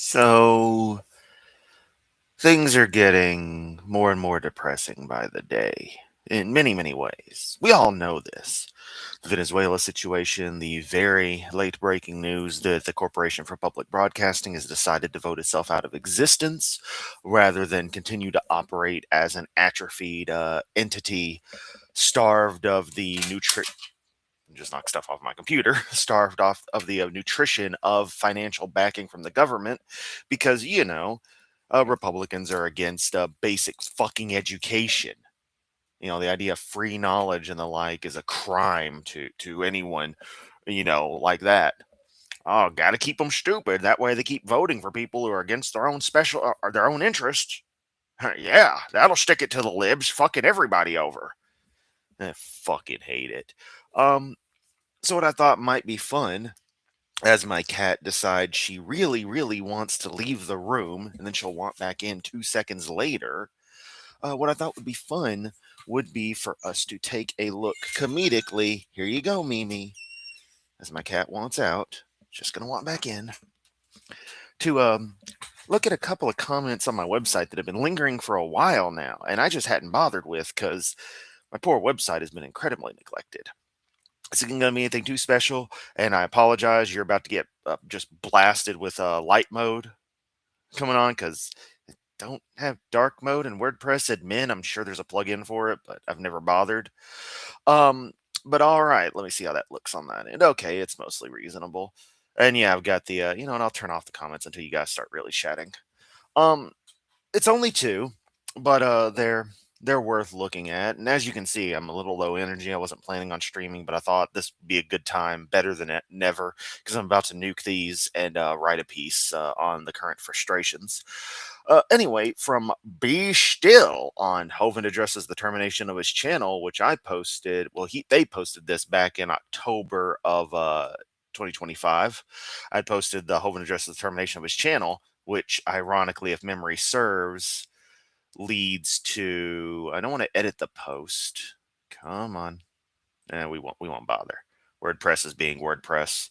So things are getting more and more depressing by the day in many, many ways. We all know this. The Venezuela situation, the very late breaking news that the Corporation for Public Broadcasting has decided to vote itself out of existence rather than continue to operate as an atrophied entity starved of the just knock stuff off my computer, starved off of the nutrition of financial backing from the government because, Republicans are against basic fucking education. The idea of free knowledge and the like is a crime to anyone, like that. Oh, gotta keep them stupid. That way they keep voting for people who are against their own or their own interests. Yeah, that'll stick it to the libs, fucking everybody over. I fucking hate it. Um, so what I thought might be fun as my cat decides she really, really wants to leave the room and then she'll walk back in 2 seconds later. What I thought would be fun would be for us to take a look comedically. Here you go, Mimi. As my cat wants out, just gonna walk back in to look at a couple of comments on my website that have been lingering for a while now, and I just hadn't bothered with because my poor website has been incredibly neglected. This isn't going to be anything too special, and I apologize. You're about to get just blasted with light mode coming on because don't have dark mode in WordPress admin. I'm sure there's a plugin for it, but I've never bothered. Um, but all right, let me see how that looks on that end. Okay, it's mostly reasonable. And yeah, I've got the and I'll turn off the comments until you guys start really chatting. Um, it's only two, but they're worth looking at. And as you can see, I'm a little low energy. I wasn't planning on streaming, but I thought this would be a good time, better than never, because I'm about to nuke these and write a piece on the current frustrations. Anyway, from Be Still on Hovind addresses the termination of his channel, which I posted. Well, they posted this back in October of 2025. I posted the Hovind addresses the termination of his channel, which ironically, if memory serves, leads to I don't want to edit the post. Come on. We won't bother. WordPress is being WordPress.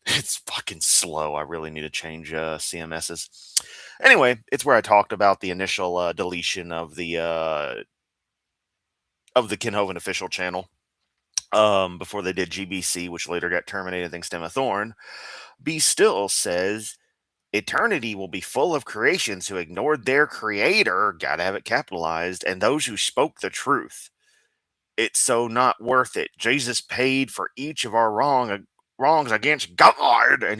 It's fucking slow. I really need to change CMSs. Anyway, it's where I talked about the initial deletion of the Ken Hovind official channel. Before they did GBC, which later got terminated thanks to Emma Thorne. Be Still says eternity will be full of creations who ignored their creator, gotta have it capitalized, and those who spoke the truth. It's so not worth it. Jesus paid for each of our wrongs against God and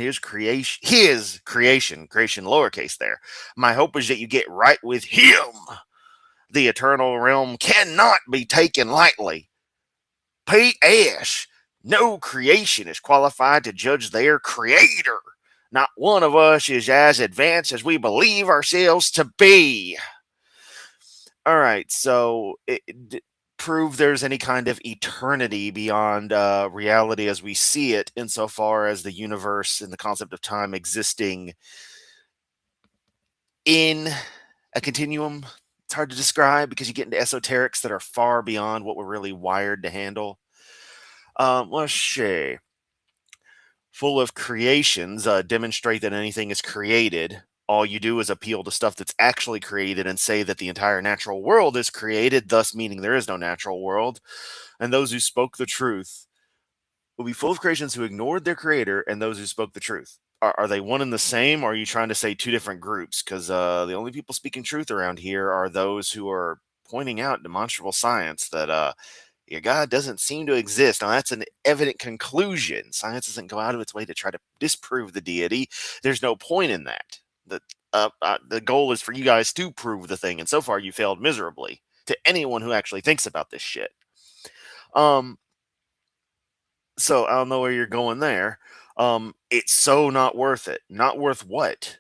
creation lowercase there. My hope is that you get right with him. The eternal realm cannot be taken lightly. P.S. No creation is qualified to judge their creator. Not one of us is as advanced as we believe ourselves to be. All right, so prove there's any kind of eternity beyond reality as we see it, insofar as the universe and the concept of time existing in a continuum. It's hard to describe because you get into esoterics that are far beyond what we're really wired to handle. Let's see. Full of creations demonstrate that anything is created. All you do is appeal to stuff that's actually created and say that the entire natural world is created, thus meaning there is no natural world. And those who spoke the truth will be full of creations who ignored their creator and those who spoke the truth. Are they one and the same, or are you trying to say two different groups? Because the only people speaking truth around here are those who are pointing out demonstrable science that your God doesn't seem to exist. Now, that's an evident conclusion. Science doesn't go out of its way to try to disprove the deity. There's no point in that. The goal is for you guys to prove the thing, and so far you failed miserably to anyone who actually thinks about this shit. Um, so I don't know where you're going there. It's so not worth it. Not worth what?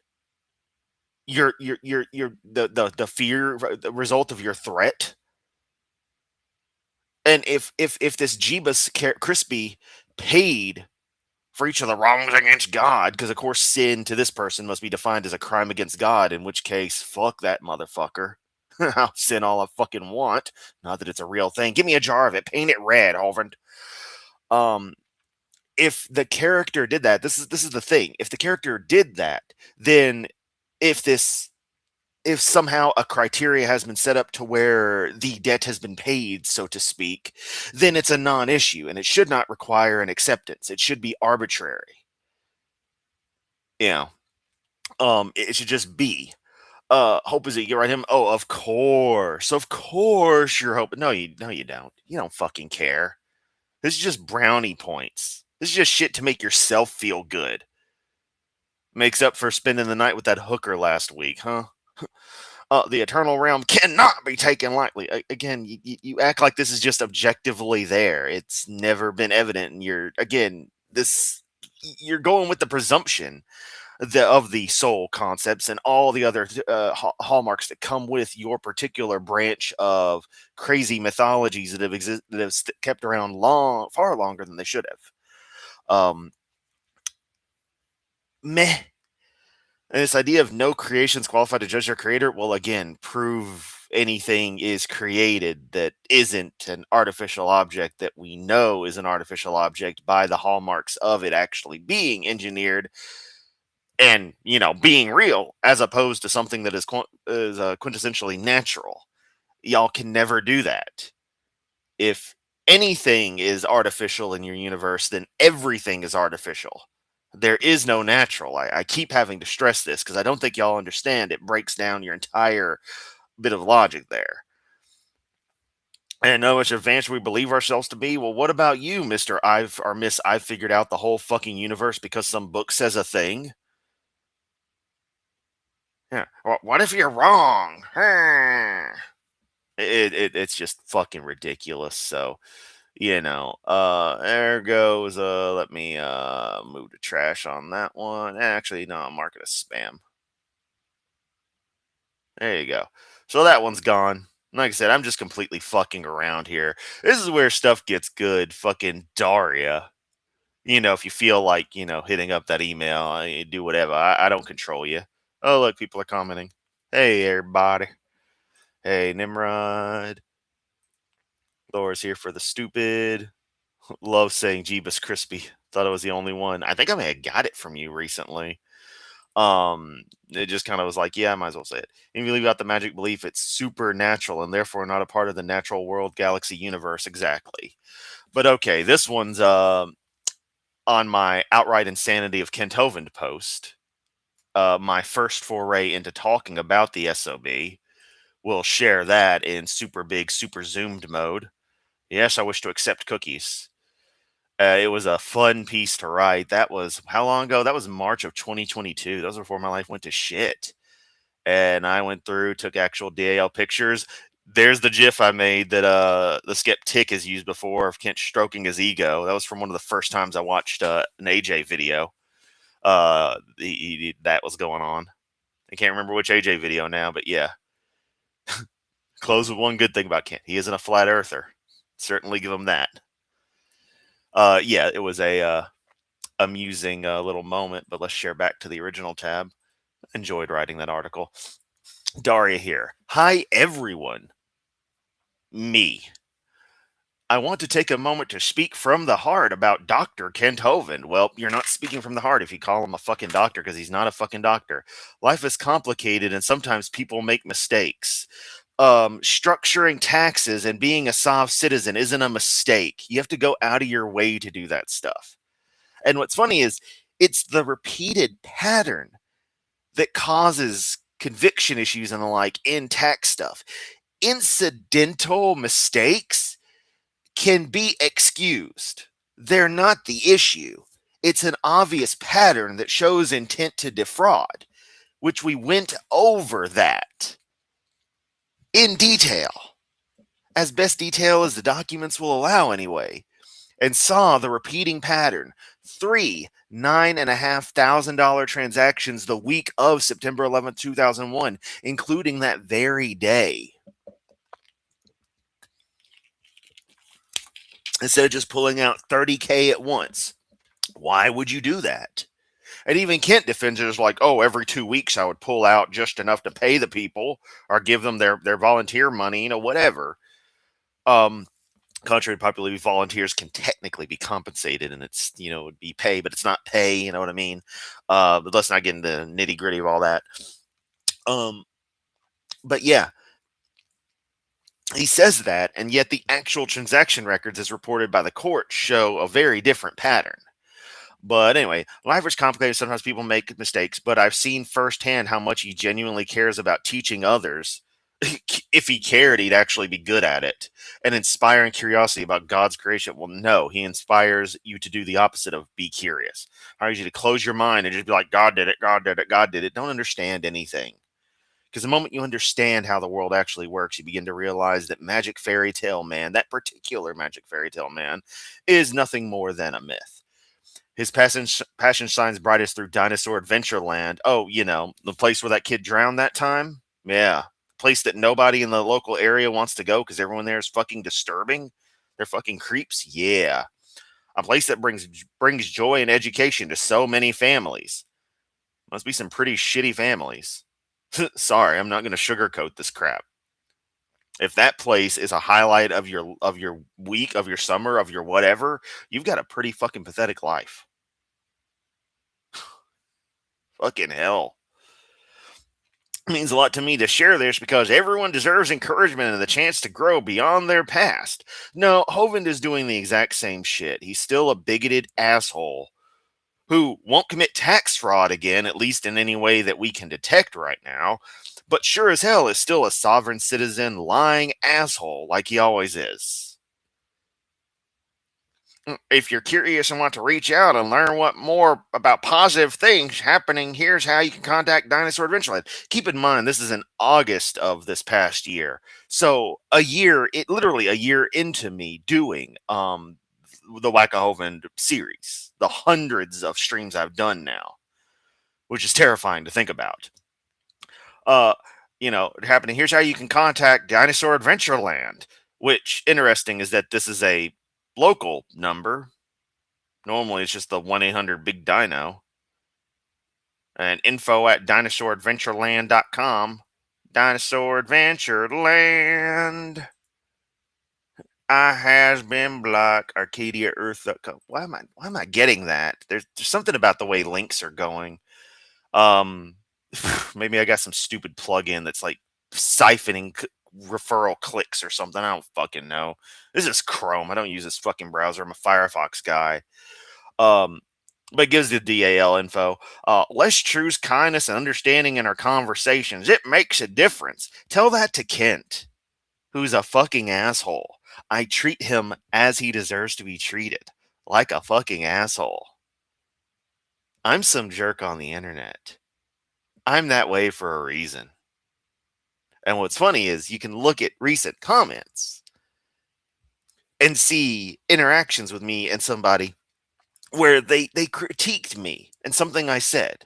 Your the fear, the result of your threat. And if this Jeebus Crispy paid for each of the wrongs against God, because of course sin to this person must be defined as a crime against God, in which case, fuck that motherfucker. I'll sin all I fucking want. Not that it's a real thing. Give me a jar of it. Paint it red, Holvin. Um, if the character did that, this is the thing. If the character did that, then if this if somehow a criteria has been set up to where the debt has been paid, so to speak, then it's a non-issue and it should not require an acceptance. It should be arbitrary. You know, it should just be. Hope is it you write him? Oh, of course you're hoping. No, you don't. You don't fucking care. This is just brownie points. This is just shit to make yourself feel good. Makes up for spending the night with that hooker last week, huh? The eternal realm cannot be taken lightly. Again, you act like this is just objectively there. It's never been evident, and you're going with the presumption of the soul concepts and all the other hallmarks that come with your particular branch of crazy mythologies that have kept around far longer than they should have. Meh. And this idea of no creations qualified to judge their creator, well, again, prove anything is created that isn't an artificial object that we know is an artificial object by the hallmarks of it actually being engineered and, being real, as opposed to something that is quintessentially natural. Y'all can never do that. If anything is artificial in your universe, then everything is artificial. There is no natural. I keep having to stress this because I don't think y'all understand. It breaks down your entire bit of logic there. And how much advanced we believe ourselves to be. Well, what about you, Mr. I've figured out the whole fucking universe because some book says a thing? Yeah. Well, what if you're wrong? It's just fucking ridiculous. So, there goes, let me, move to trash on that one. Actually, no, I'll mark it as spam. There you go. So that one's gone. Like I said, I'm just completely fucking around here. This is where stuff gets good. Fucking Daria. If you feel like, hitting up that email, do whatever. I don't control you. Oh, look, people are commenting. Hey, everybody. Hey, Nimrod. Laura's here for the stupid. Love saying Jeebus Crispy. Thought I was the only one. I think I may have got it from you recently. It just kind of was like, yeah, I might as well say it. If you leave out the magic belief, it's supernatural and therefore not a part of the natural world, galaxy, universe. Exactly. But okay, this one's on my outright insanity of Kent Hovind post. My first foray into talking about the SOB. We'll share that in super big, super zoomed mode. Yes, I wish to accept cookies. It was a fun piece to write. That was how long ago? That was March of 2022. That was before my life went to shit. And I went through, took actual DAL pictures. There's the GIF I made that the skeptic has used before of Kent stroking his ego. That was from one of the first times I watched an AJ video. That was going on. I can't remember which AJ video now, but yeah. Close with one good thing about Kent. He isn't a flat earther. Certainly give him that. Yeah, it was a amusing little moment, but let's share back to the original tab. Enjoyed writing that article. Daria here. Hi, everyone. Me. I want to take a moment to speak from the heart about Dr. Kent Hovind. Well, you're not speaking from the heart if you call him a fucking doctor because he's not a fucking doctor. Life is complicated and sometimes people make mistakes. Structuring taxes and being a soft citizen isn't a mistake. You have to go out of your way to do that stuff. And what's funny is it's the repeated pattern that causes conviction issues and the like in tax stuff. Incidental mistakes can be excused. They're not the issue. It's an obvious pattern that shows intent to defraud, which we went over that in detail, as best detail as the documents will allow anyway, and saw the repeating pattern. 3 $9,500 transactions the week of September 11th, 2001, including that very day. Instead of just pulling out $30K at once. Why would you do that? And even Kent defends it as like, oh, every 2 weeks I would pull out just enough to pay the people or give them their volunteer money, whatever. Contrary to popular belief, volunteers can technically be compensated, and it's would be pay, but it's not pay. You know what I mean? But let's not get into the nitty gritty of all that. Um, but yeah, he says that, and yet the actual transaction records, as reported by the court, show a very different pattern. But anyway, life is complicated. Sometimes people make mistakes, but I've seen firsthand how much he genuinely cares about teaching others. If he cared, he'd actually be good at it. And inspiring curiosity about God's creation. Well, no, he inspires you to do the opposite of be curious. I urge you to close your mind and just be like, God did it, God did it, God did it. Don't understand anything. Because the moment you understand how the world actually works, you begin to realize that Magic Fairy Tale Man, that particular Magic Fairy Tale Man, is nothing more than a myth. His passion shines brightest through Dinosaur Adventureland. Oh, the place where that kid drowned that time? Yeah. Place that nobody in the local area wants to go because everyone there is fucking disturbing. They're fucking creeps. Yeah. A place that brings joy and education to so many families. Must be some pretty shitty families. Sorry, I'm not going to sugarcoat this crap. If that place is a highlight of your week, of your summer, of your whatever, you've got a pretty fucking pathetic life. Fucking hell. It means a lot to me to share this because everyone deserves encouragement and the chance to grow beyond their past. No, Hovind is doing the exact same shit. He's still a bigoted asshole who won't commit tax fraud again, at least in any way that we can detect right now, but sure as hell is still a sovereign citizen lying asshole like he always is. If you're curious and want to reach out and learn what more about positive things happening, here's how you can contact Dinosaur Adventureland. Keep in mind, this is in August of this past year. So literally a year into me doing the Wackahoven series, the hundreds of streams I've done now, which is terrifying to think about. Uh, happening. Here's how you can contact Dinosaur Adventureland, which interesting is that this is a local number. Normally, it's just the 1-800 Big Dino. And info at dinosauradventureland.com. Dinosaur Adventureland. I has been black. Arcadia Earth. Why am I getting that? There's something about the way links are going. Maybe I got some stupid plug-in that's like siphoning referral clicks or something. I don't fucking know. This is Chrome. I don't use this fucking browser. I'm a Firefox guy. But it gives the DAL info. Let's choose kindness and understanding in our conversations. It makes a difference. Tell that to Kent, who's a fucking asshole. I treat him as he deserves to be treated, like a fucking asshole. I'm some jerk on the internet. I'm that way for a reason. And what's funny is you can look at recent comments and see interactions with me and somebody where they critiqued me and something I said.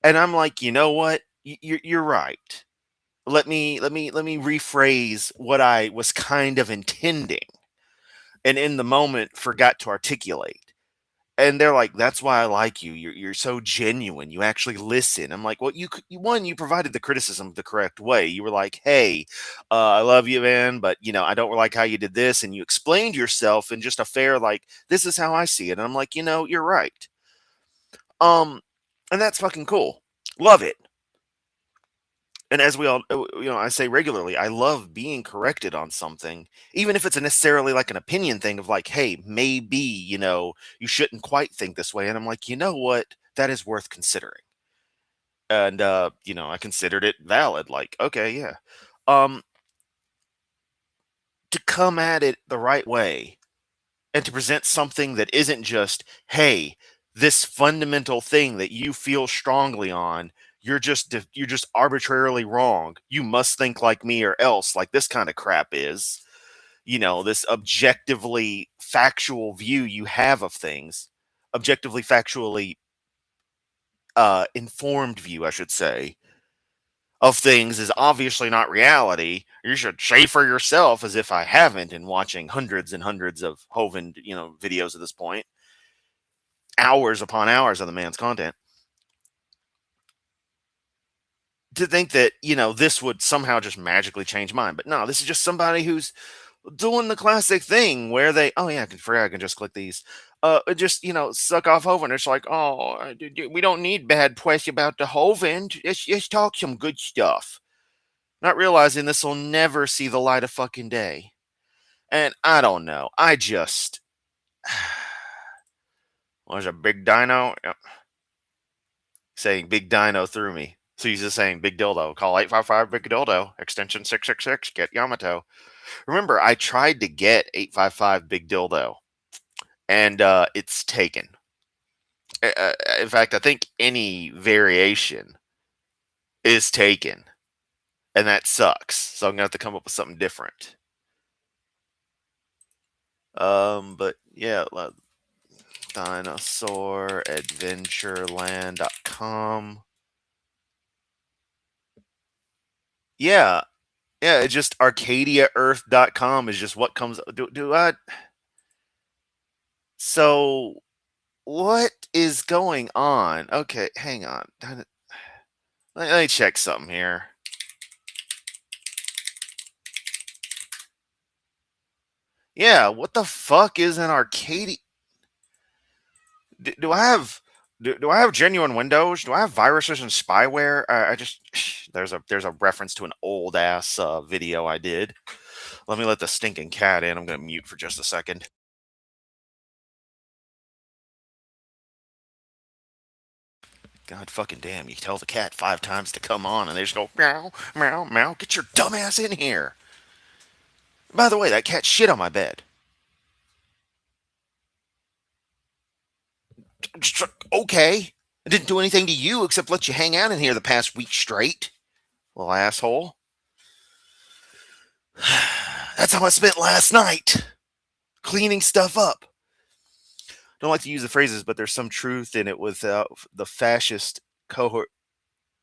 And I'm like, you know what? You're right. Let me rephrase what I was kind of intending, and in the moment forgot to articulate. And they're like, "That's why I like you. You're so genuine. You actually listen." I'm like, "Well, you provided the criticism the correct way. You were like, hey, I love you, man, but I don't like how you did this, and you explained yourself in just a fair like, this is how I see it." And I'm like, you're right. Um, and that's fucking cool. Love it. And as we all, I say regularly, I love being corrected on something, even if it's necessarily like an opinion thing of like, hey, maybe, you shouldn't quite think this way. And I'm like, you know what? That is worth considering. And, I considered it valid. Like, okay, yeah. Um, to come at it the right way and to present something that isn't just, hey, this fundamental thing that you feel strongly on, you're just arbitrarily wrong. You must think like me or else, like this kind of crap is. This objectively factual view you have of things, objectively factually informed view, I should say, of things is obviously not reality. You should say for yourself, as if I haven't, in watching hundreds and hundreds of Hovind, videos at this point, hours upon hours of the man's content, to think that, this would somehow just magically change mine. But no, this is just somebody who's doing the classic thing where they, oh yeah, I can forget, I can just click these. Just suck off Hovind. It's like, oh, we don't need bad press about the Hovind. Let's talk some good stuff. Not realizing this will never see the light of fucking day. And I don't know. I just was a big dino. Yep. Saying big dino through me. So he's just saying big dildo. Call 855 big dildo. Extension 666. Get Yamato. Remember, I tried to get 855 big dildo, and it's taken. In fact, I think any variation is taken, and that sucks. So I'm gonna have to come up with something different. But yeah, DinosaurAdventureland.com. Yeah, yeah. It's just ArcadiaEarth.com is just what comes. Do I? So what is going on? Okay, hang on. Let me check something here. Yeah, what the fuck is an Arcadia? Do I have do I have genuine Windows? Do I have viruses and spyware? I just there's a reference to an old ass video I did. Let me let the stinking cat in. I'm gonna mute for just a second. God fucking damn! You tell the cat 5 times to come on, and they just go meow meow meow. Get your dumb ass in here. By the way, that cat shit on my bed. Okay, I didn't do anything to you except let you hang out in here the past week straight. Little asshole. That's how I spent last night, cleaning stuff up. Don't like to use the phrases, but there's some truth in it without the fascist cohort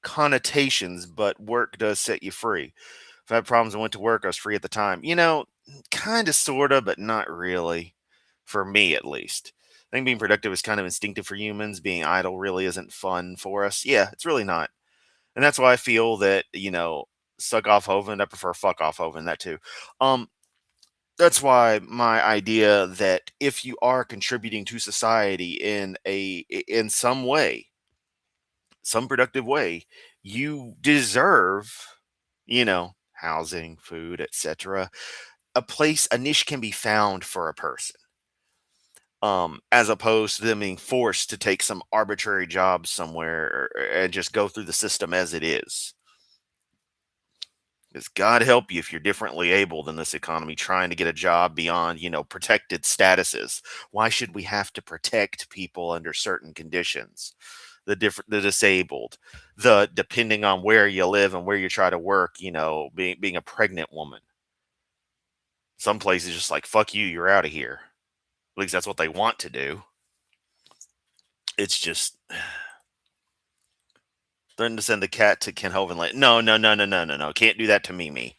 connotations, but work does set you free. If I had problems and went to work, I was free at the time. Kind of, sort of, but not really. For me, at least. I think being productive is kind of instinctive for humans. Being idle really isn't fun for us. Yeah, it's really not. And that's why I feel that, suck off Hovind. I prefer fuck off Hovind, that too. Um, that's why my idea that if you are contributing to society in some way, some productive way, you deserve, housing, food, etc. A place, a niche can be found for a person. As opposed to them being forced to take some arbitrary job somewhere and just go through the system as it is. Because God help you if you're differently abled in this economy trying to get a job beyond, protected statuses. Why should we have to protect people under certain conditions? The disabled, the depending on where you live and where you try to work, being a pregnant woman. Some places just like, fuck you, you're out of here. At least that's what they want to do. It's just threatening to send the cat to Ken Hovind. Like, no, no, no, no, no, no, no. Can't do that to Mimi.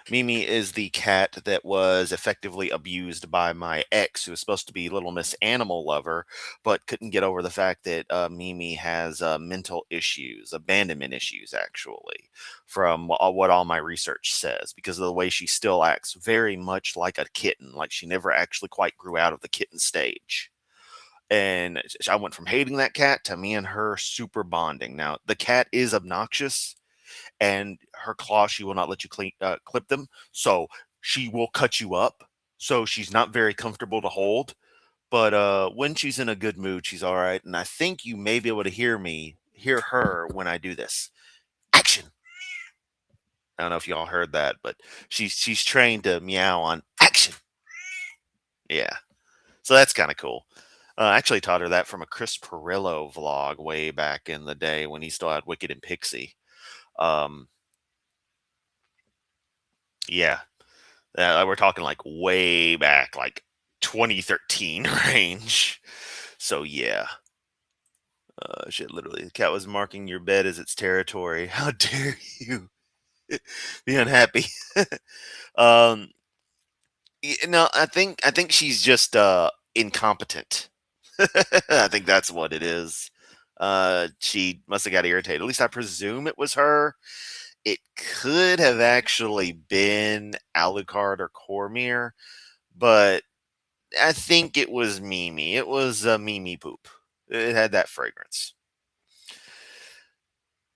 Mimi is the cat that was effectively abused by my ex, who was supposed to be Little Miss Animal Lover, but couldn't get over the fact that Mimi has mental issues, abandonment issues, actually, from what all my research says, because of the way she still acts very much like a kitten, like she never actually quite grew out of the kitten stage. And I went from hating that cat to me and her super bonding. Now, the cat is obnoxious and her claws, she will not let you clip them. So she will cut you up. So she's not very comfortable to hold. But when she's in a good mood, she's all right. And I think you may be able to hear her when I do this. Action. I don't know if y'all heard that, but she's trained to meow on action. Yeah. So that's kind of cool. I actually taught her that from a Chris Perillo vlog way back in the day when he still had Wicked and Pixie. Um, yeah, we're talking like way back, like 2013 range. So yeah, shit. Literally, the cat was marking your bed as its territory. How dare you be unhappy? um, no, I think she's just incompetent. I think that's what it is. She must have got irritated. At least I presume it was her. it could have actually been Alucard or Cormier, but I think it was Mimi. It was Mimi poop. It had that fragrance.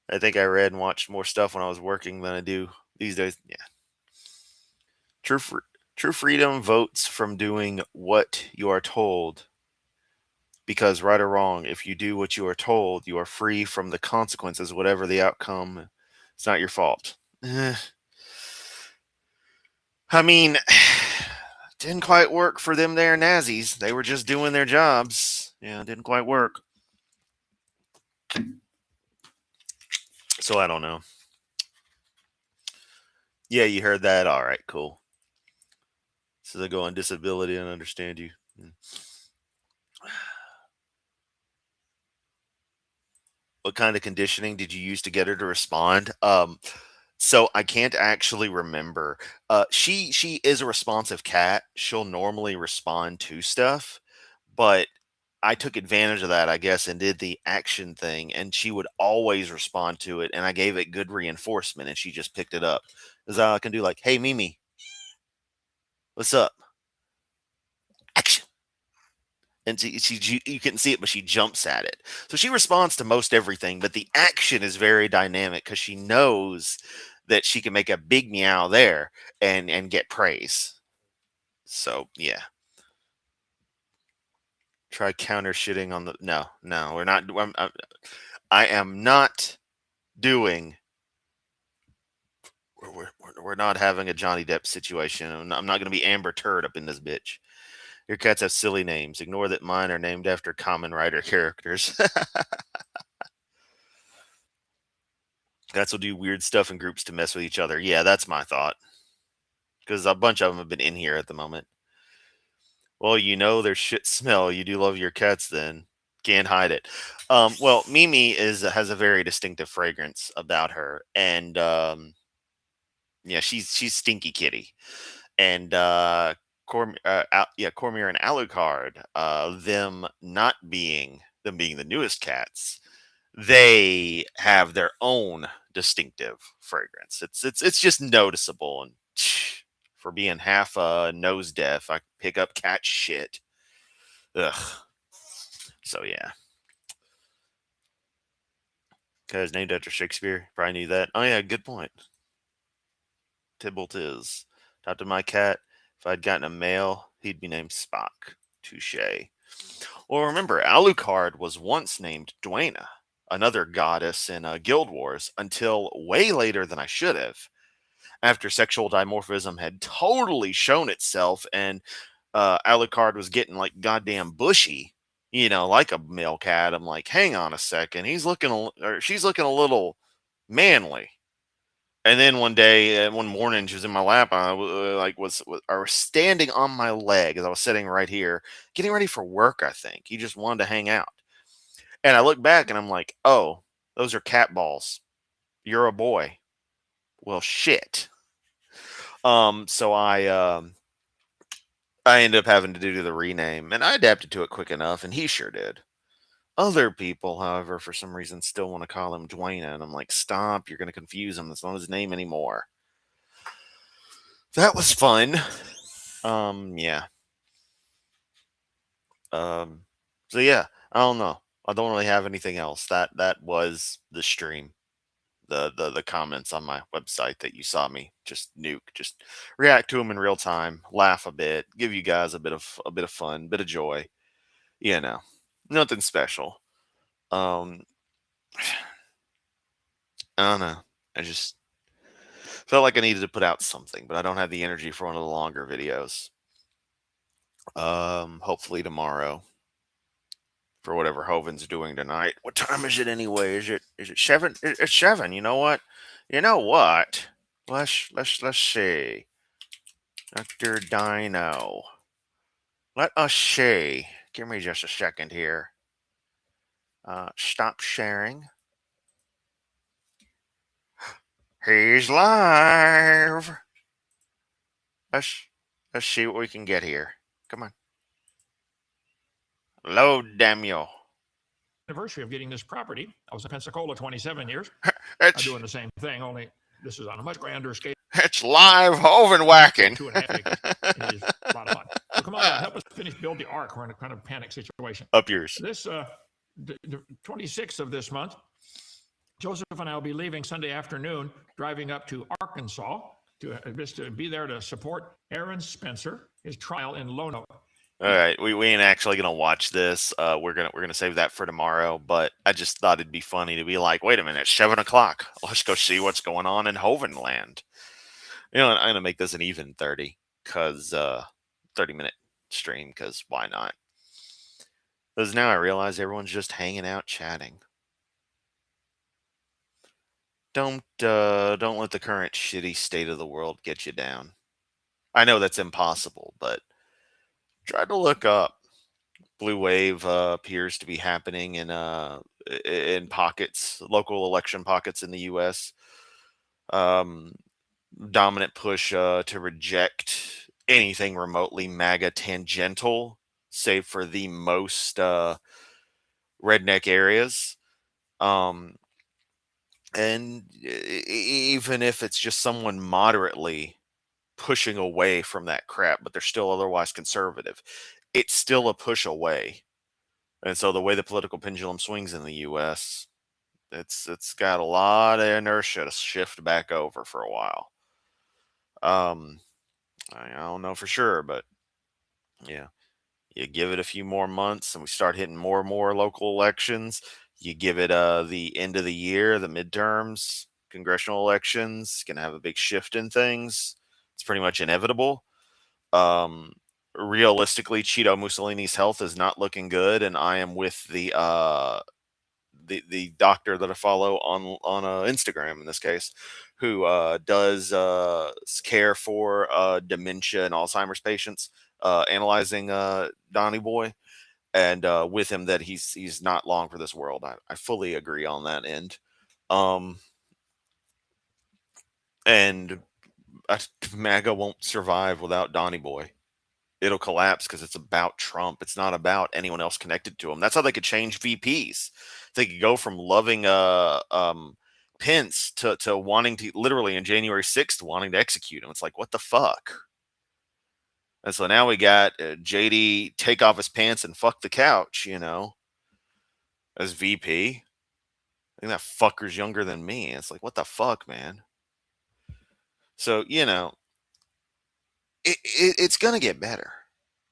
I think I read and watched more stuff when I was working than I do these days. Yeah. True, true freedom votes from doing what you are told. Because, right or wrong, if you do what you are told, you are free from the consequences, whatever the outcome. It's not your fault. I mean, didn't quite work for them there Nazis. They were just doing their jobs. Yeah, it didn't quite work. So I don't know. Yeah, you heard that. All right, cool. So they go on disability and understand you. What kind of conditioning did you use to get her to respond? So I can't actually remember. She is a responsive cat. She'll normally respond to stuff, but I took advantage of that, I guess, and did the action thing, and she would always respond to it, and I gave it good reinforcement, and she just picked it up. Because I can do like, "Hey, Mimi, what's up?" Action. And you couldn't see it, but she jumps at it. So she responds to most everything, but the action is very dynamic because she knows that she can make a big meow there and get praise. So yeah, try counter shitting on the no, we're not. I am not doing. We're not having a Johnny Depp situation. I'm not going to be Amber Turd up in this bitch. Your cats have silly names. Ignore that mine are named after common writer characters. Cats will do weird stuff in groups to mess with each other. Yeah, that's my thought. Because a bunch of them have been in here at the moment. Well, you know their shit smell. You do love your cats then. Can't hide it. Well, Mimi has a very distinctive fragrance about her. And yeah, she's Stinky Kitty. And Cormier and Alucard, them being the newest cats, they have their own distinctive fragrance. It's just noticeable, and for being half nose deaf, I pick up cat shit. Ugh. So yeah, because named after Shakespeare, probably knew that. Oh yeah, good point. Tybalt is. Talked to my cat. If I'd gotten a male, he'd be named Spock. Touche. Well, remember, Alucard was once named Duena, another goddess in Guild Wars, until way later than I should have, after sexual dimorphism had totally shown itself and Alucard was getting like goddamn bushy, like a male cat. I'm like, hang on a second, or she's looking a little manly. And then one day, one morning, she was in my lap. I was standing on my leg as I was sitting right here, getting ready for work. I think he just wanted to hang out, and I look back and I'm like, "Oh, those are cat balls. You're a boy." Well, shit. So I ended up having to do the rename, and I adapted to it quick enough, and he sure did. Other people, however, for some reason, still want to call him Dwayne, and I'm like, "Stop! You're going to confuse him. That's not his name anymore." That was fun. Yeah. Um, so yeah, I don't know. I don't really have anything else. That was the stream. The comments on my website that you saw me just nuke, just react to them in real time, laugh a bit, give you guys a bit of fun, bit of joy. Nothing special. Um, I don't know. I just felt like I needed to put out something, but I don't have the energy for one of the longer videos. Hopefully tomorrow for whatever Hovin's doing tonight. What time is it anyway? Is it 7? It's 7. You know what? You know what? Let's see. Dr. Dino. Let us see. Give me just a second here. Stop sharing. He's live. Let's let's see what we can get here. Come on. Load, damn you. Anniversary of getting this property. I was in Pensacola 27 years. It's I'm doing the same thing, only This is on a much grander scale. It's live Hoven whacking. 2.5 acres. It is a lot of fun. So come on, help us finish build the ark. We're in a kind of panic situation. Up yours. This the 26th of this month, Joseph and I will be leaving Sunday afternoon, driving up to Arkansas to just to be there to support Aaron Spencer, his trial in Lono. All right, we ain't actually gonna watch this. We're gonna save that for tomorrow. But I just thought it'd be funny to be like, wait a minute, 7 o'clock. Let's go see what's going on in Hovenland. I'm gonna make this an even 30, cause 30-minute stream, cause why not? Because now I realize everyone's just hanging out, chatting. Don't let the current shitty state of the world get you down. I know that's impossible, but try to look up. Blue wave appears to be happening in pockets, local election pockets in the U.S. Um, Dominant push to reject anything remotely MAGA tangential, save for the most redneck areas. And even if it's just someone moderately pushing away from that crap, but they're still otherwise conservative, it's still a push away. And so the way the political pendulum swings in the U.S., it's got a lot of inertia to shift back over for a while. I don't know for sure, but yeah, you give it a few more months, and we start hitting more and more local elections. You give it the end of the year, the midterms, congressional elections, gonna have a big shift in things. It's pretty much inevitable. Um, Realistically, Cheeto Mussolini's health is not looking good, and I am with the doctor that I follow on Instagram in this case, who does care for dementia and Alzheimer's patients, analyzing Donnie Boy, and with him that he's not long for this world. I fully agree on that end. Um, and MAGA won't survive without Donnie Boy. It'll collapse because it's about Trump. It's not about anyone else connected to him. That's how they could change VPs. They could go from loving Pence to wanting to, literally in January 6th, wanting to execute him. It's like, what the fuck? And so now we got JD take off his pants and fuck the couch, as VP. I think that fucker's younger than me. It's like, what the fuck, man? So, it's going to get better.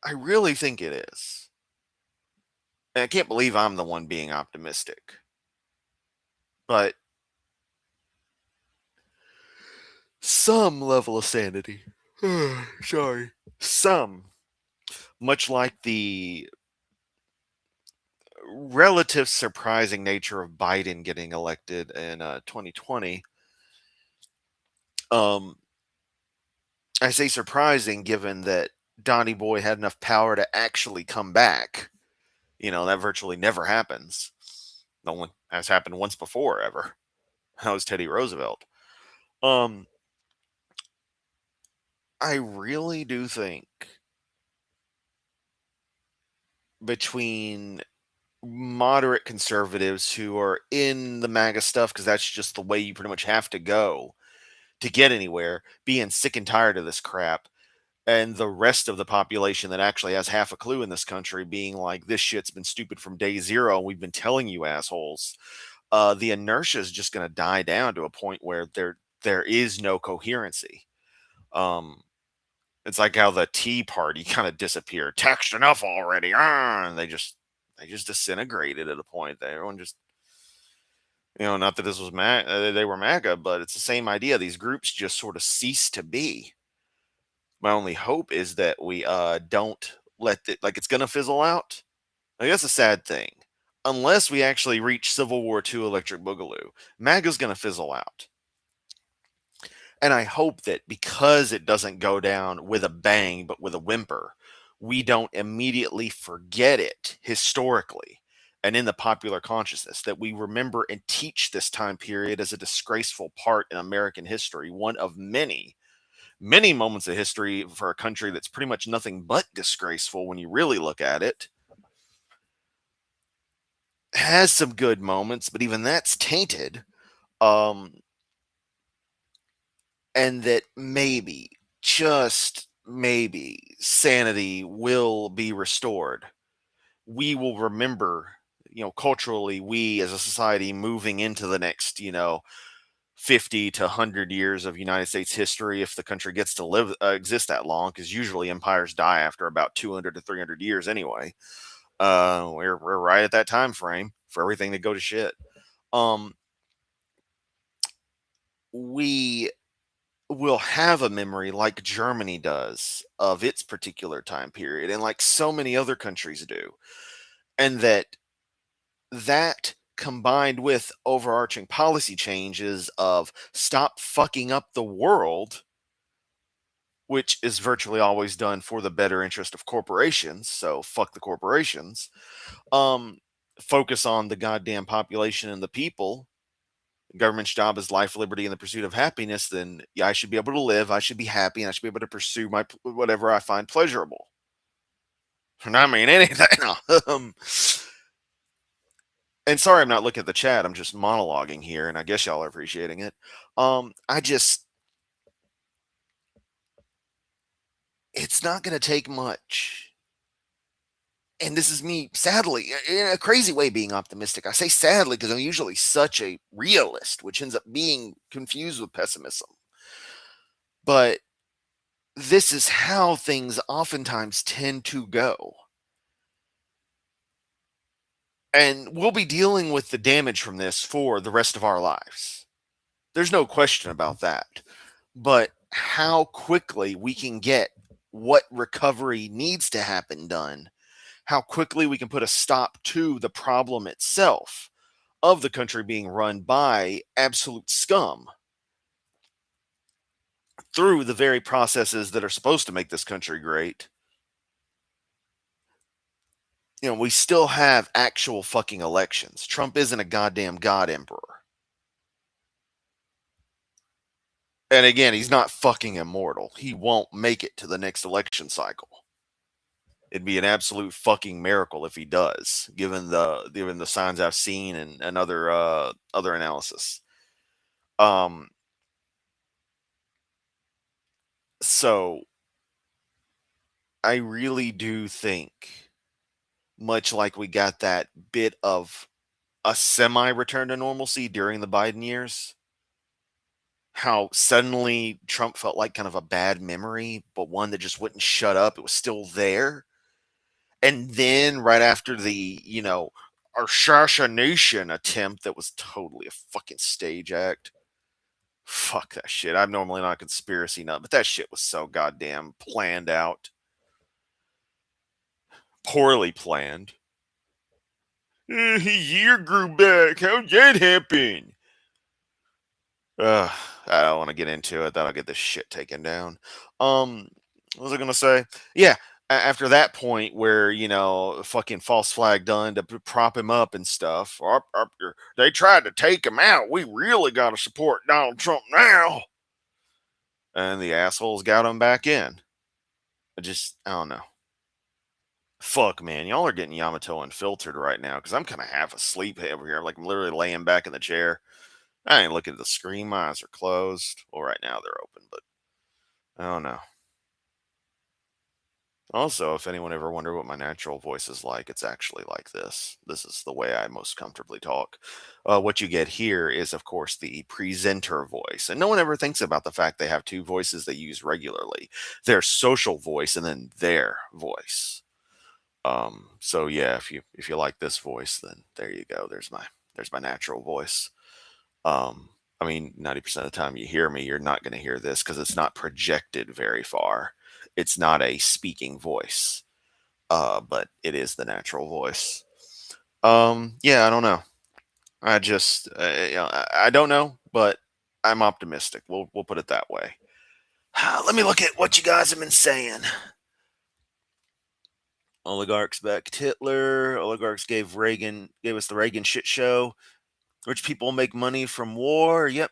I really think it is. And I can't believe I'm the one being optimistic. But some level of sanity. Sorry. Some. Much like the relative surprising nature of Biden getting elected in 2020. I say surprising given that Donnie Boy had enough power to actually come back. That virtually never happens. No one has happened once before, ever. That was Teddy Roosevelt. I really do think between moderate conservatives who are in the MAGA stuff, because that's just the way you pretty much have to go to get anywhere, being sick and tired of this crap, and the rest of the population that actually has half a clue in this country being like, this shit's been stupid from day zero, and we've been telling you assholes. The inertia is just going to die down to a point where there is no coherency. It's like how the Tea Party kind of disappeared. Taxed enough already, and they just disintegrated at a point. Everyone just, not that this was they were MAGA, but it's the same idea. These groups just sort of cease to be. My only hope is that we don't let it, like, it's gonna fizzle out. Like, that's a sad thing. Unless we actually reach Civil War II Electric Boogaloo, MAGA's gonna fizzle out. And I hope that because it doesn't go down with a bang, but with a whimper, we don't immediately forget it historically and in the popular consciousness, that we remember and teach this time period as a disgraceful part in American history, one of many, many moments of history for a country that's pretty much nothing but disgraceful when you really look at it. Has some good moments, but even that's tainted. and that maybe, just maybe, sanity will be restored. We will remember, culturally, we as a society moving into the next, 50 to 100 years of United States history, if the country gets to exist that long, because usually empires die after about 200 to 300 years anyway. We're right at that time frame for everything to go to shit. Um, we will have a memory like Germany does of its particular time period, and like so many other countries do, and that combined with overarching policy changes of stop fucking up the world, which is virtually always done for the better interest of corporations, so fuck the corporations, um focus on the goddamn population and the people. Government's job is life, liberty, and the pursuit of happiness. Then yeah, I should be able to live, I should be happy, and I should be able to pursue my whatever I find pleasurable. And I mean anything. um, and sorry, I'm not looking at the chat. I'm just monologuing here, and I guess y'all are appreciating it. I just, it's not going to take much. And this is me, sadly, in a crazy way, being optimistic. I say sadly because I'm usually such a realist, which ends up being confused with pessimism. But this is how things oftentimes tend to go. And we'll be dealing with the damage from this for the rest of our lives. There's no question about that. But how quickly we can get what recovery needs to happen done, how quickly we can put a stop to the problem itself of the country being run by absolute scum through the very processes that are supposed to make this country great. We still have actual fucking elections. Trump isn't a goddamn god emperor. And again, he's not fucking immortal. He won't make it to the next election cycle. It'd be an absolute fucking miracle if he does, given the signs I've seen and other analysis. Um so I really do think, much like we got that bit of a semi return to normalcy during the Biden years, how suddenly Trump felt like kind of a bad memory, but one that just wouldn't shut up. It was still there. And then right after the, assassination attempt that was totally a fucking stage act. Fuck that shit. I'm normally not a conspiracy nut, but that shit was so goddamn planned out. Poorly planned. His ear grew back. How'd that happen? I don't want to get into it. That'll get this shit taken down. What was I gonna say? Yeah, after that point where fucking false flag done to prop him up and stuff, they tried to take him out. We really got to support Donald Trump now, and the assholes got him back in. I don't know. Fuck, man, y'all are getting Yamato unfiltered right now because I'm kind of half asleep over here. Like I'm literally laying back in the chair. I ain't looking at the screen. My eyes are closed. Well, right now they're open, but I don't know. Also, if anyone ever wondered what my natural voice is like, it's actually like this. This is the way I most comfortably talk. What you get here is, of course, the presenter voice. And no one ever thinks about the fact they have two voices they use regularly, their social voice and then their voice. So yeah, if you like this voice, then there you go. There's my natural voice. I mean, 90% of the time you hear me, you're not going to hear this because it's not projected very far. It's not a speaking voice, but it is the natural voice. Yeah, I don't know. I just, I don't know, but I'm optimistic. We'll put it that way. Let me look at what you guys have been saying. Oligarchs backed Hitler. Oligarchs gave us the Reagan shit show. Rich people make money from war. Yep.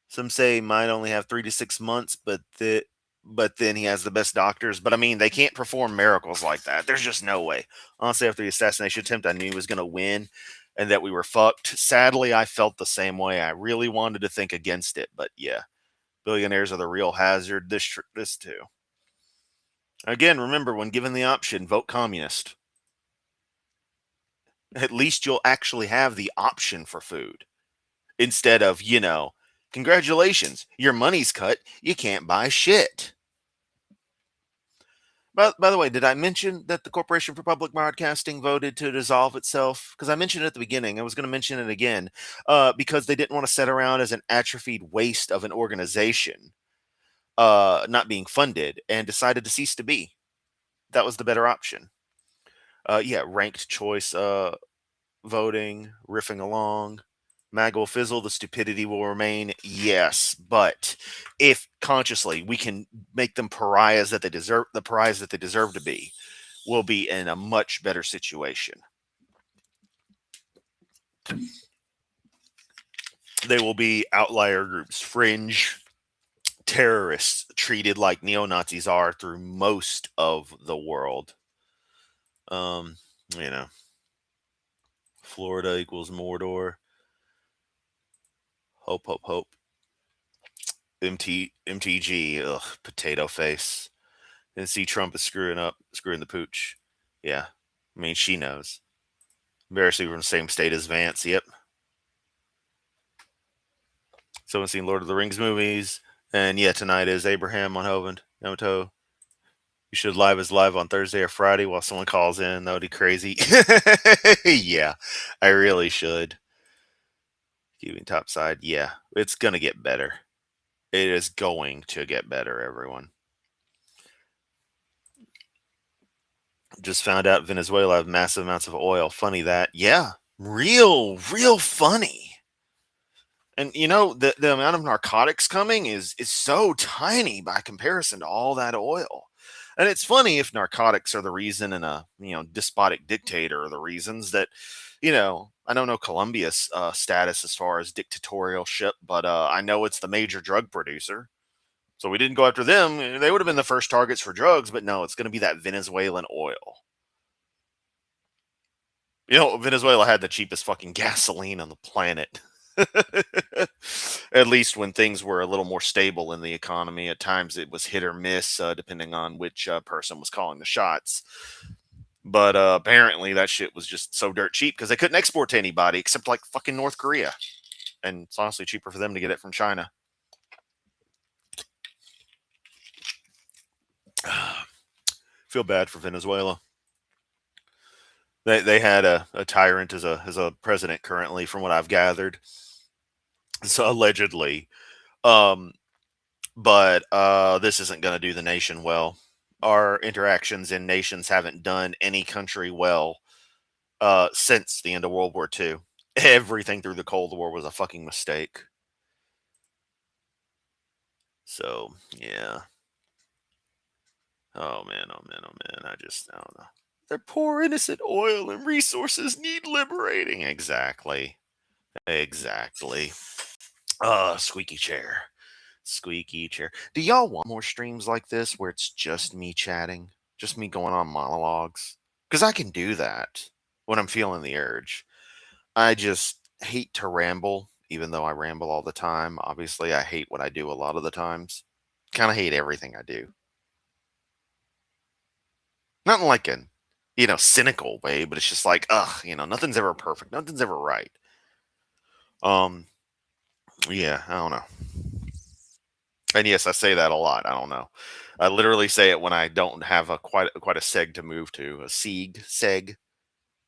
Some say might only have 3 to 6 months, but then he has the best doctors. But I mean, they can't perform miracles like that. There's just no way. Honestly, after the assassination attempt, I knew he was going to win and that we were fucked. Sadly, I felt the same way. I really wanted to think against it, but yeah, Billionaires are the real hazard. This too. Again, remember when given the option, vote communist. At least you'll actually have the option for food instead of, congratulations, your money's cut, you can't buy shit. By the way, did I mention that the Corporation for Public Broadcasting voted to dissolve itself? Because I mentioned it at the beginning. I was going to mention it again because they didn't want to sit around as an atrophied waste of an organization not being funded and decided to cease to be. That was the better option. Yeah, ranked choice voting, riffing along. Mag will fizzle, the stupidity will remain. Yes, but if consciously we can make them pariahs that they deserve, the pariahs that they deserve to be, we'll be in a much better situation. They will be outlier groups, fringe terrorists treated like neo Nazis are through most of the world. Um, you know, Florida equals Mordor. Hope, hope, hope. MTG, ugh, potato face. And see Trump is screwing the pooch. Yeah, I mean she knows. Embarrassing from the same state as Vance. Yep. Someone's seen Lord of the Rings movies, and yeah, tonight is Abraham on Hovindite. Yamato. You should live on Thursday or Friday while someone calls in. That would be crazy. Yeah, I really should. Keeping topside. Yeah, it's gonna get better. It is going to get better, everyone. Just found out Venezuela have massive amounts of oil. Funny that. Yeah. Real funny. And the amount of narcotics coming is so tiny by comparison to all that oil. And it's funny if narcotics are the reason and a despotic dictator are the reasons that I don't know Colombia's status as far as dictatorialship, but I know it's the major drug producer. So we didn't go after them. They would have been the first targets for drugs, but no, it's going to be that Venezuelan oil. Venezuela had the cheapest fucking gasoline on the planet. At least when things were a little more stable in the economy. At times it was hit or miss, depending on which person was calling the shots. But apparently that shit was just so dirt cheap because they couldn't export to anybody except like fucking North Korea. And it's honestly cheaper for them to get it from China. Feel bad for Venezuela. They had a tyrant as a president currently, from what I've gathered. So allegedly, um, but this isn't going to do the nation well. Our interactions in nations haven't done any country well since the end of World War II. Everything through the Cold War was a fucking mistake. So yeah. Oh man, oh man, oh man. I don't know. Their poor innocent oil and resources need liberating. Exactly. Exactly. Squeaky chair. Squeaky chair. Do y'all want more streams like this where it's just me chatting? Just me going on monologues? Because I can do that when I'm feeling the urge. I just hate to ramble, even though I ramble all the time. Obviously, I hate what I do a lot of the times. Kind of hate everything I do. Not in like a, cynical way, but it's just like, ugh, nothing's ever perfect. Nothing's ever right. Um, yeah, I don't know. And yes, I say that a lot. I don't know. I literally say it when I don't have quite a seg to move to, a seg,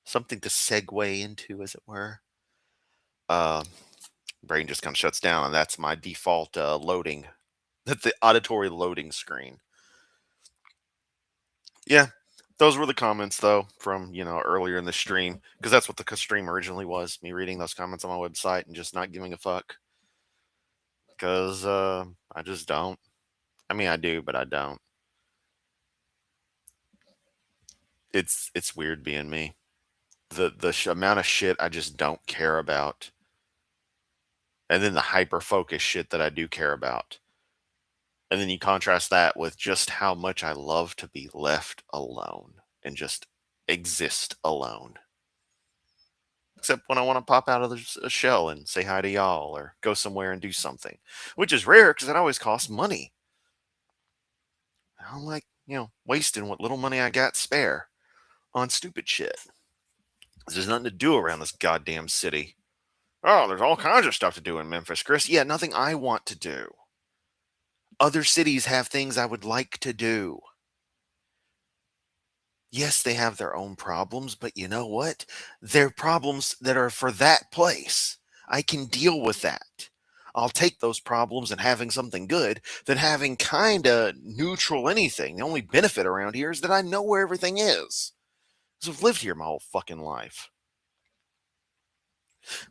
something to segue into, as it were. Uh, Brain just kind of shuts down, and that's my default loading. That's the auditory loading screen. Yeah, those were the comments though from earlier in the stream, because that's what the stream originally was. Me reading those comments on my website and just not giving a fuck. Because I just don't. I mean, I do, but I don't. It's weird being me. The amount of shit I just don't care about, and then the hyper focus shit that I do care about, and then you contrast that with just how much I love to be left alone and just exist alone. except when I want to pop out of a shell and say hi to y'all or go somewhere and do something, which is rare because it always costs money. I don't like, wasting what little money I got spare on stupid shit. There's nothing to do around this goddamn city. Oh, there's all kinds of stuff to do in Memphis, Chris. Yeah, nothing I want to do. Other cities have things I would like to do. Yes, they have their own problems, but you know what? They're problems that are for that place. I can deal with that. I'll take those problems and having something good than having kind of neutral anything. The only benefit around here is that I know where everything is. Because I've lived here my whole fucking life.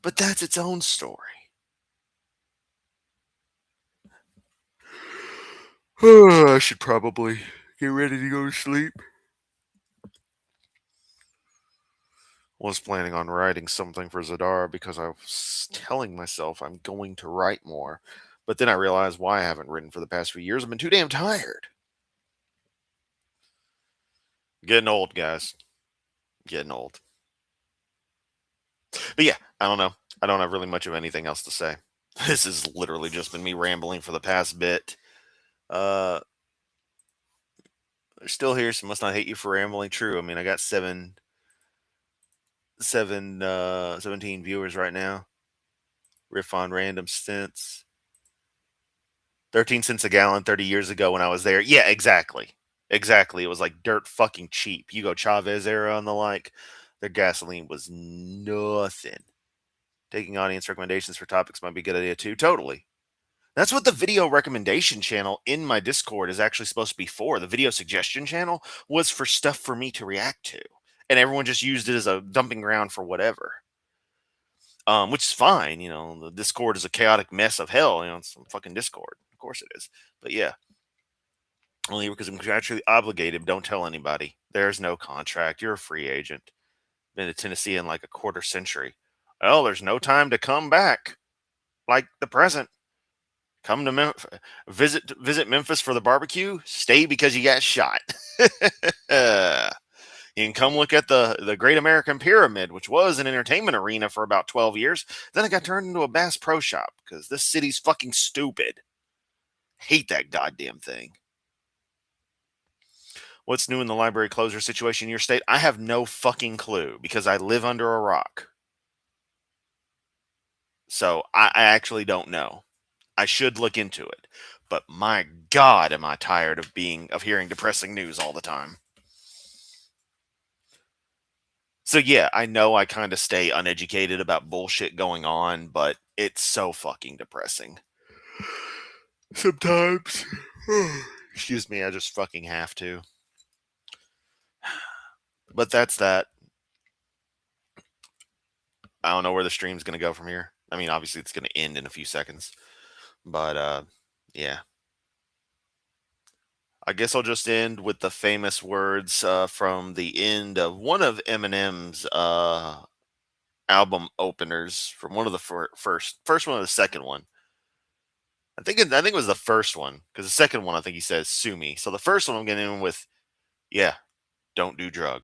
But that's its own story. I should probably get ready to go to sleep. Was planning on writing something for Zadara because I was telling myself I'm going to write more. But then I realized why I haven't written for the past few years. I've been too damn tired. Getting old, guys. Getting old. But yeah, I don't know. I don't have really much of anything else to say. This has literally just been me rambling for the past bit. They're still here, so must not hate you for rambling. True. I mean, I got 17 viewers right now. Riff on random stints. 13 cents a gallon 30 years ago when I was there. Yeah, exactly. Exactly. It was like dirt fucking cheap. Hugo Chavez era and the like. Their gasoline was nothing. Taking audience recommendations for topics might be a good idea too. Totally. That's what the video recommendation channel in my Discord is actually supposed to be for. The video suggestion channel was for stuff for me to react to. And everyone just used it as a dumping ground for whatever. Which is fine. The Discord is a chaotic mess of hell. It's some fucking Discord. Of course it is. But yeah, only because I'm contractually obligated. Don't tell anybody. There's no contract. You're a free agent. Been to Tennessee in like a quarter century. Well, there's no time to come back like the present. Come to visit Memphis for the barbecue. Stay because you got shot. You can come look at the Great American Pyramid, which was an entertainment arena for about 12 years. Then it got turned into a Bass Pro Shop because this city's fucking stupid. Hate that goddamn thing. What's new in the library closure situation in your state? I have no fucking clue because I live under a rock. So I actually don't know. I should look into it. But my God, am I tired of hearing depressing news all the time. So yeah, I know I kind of stay uneducated about bullshit going on, but it's so fucking depressing. Sometimes. Excuse me, I just fucking have to. But that's that. I don't know where the stream's going to go from here. I mean, obviously it's going to end in a few seconds. But yeah. I guess I'll just end with the famous words from the end of one of Eminem's album openers from one of the first one or the second one. I think it was the first one because the second one I think he says "sue me." So the first one I'm getting in with, yeah, don't do drugs.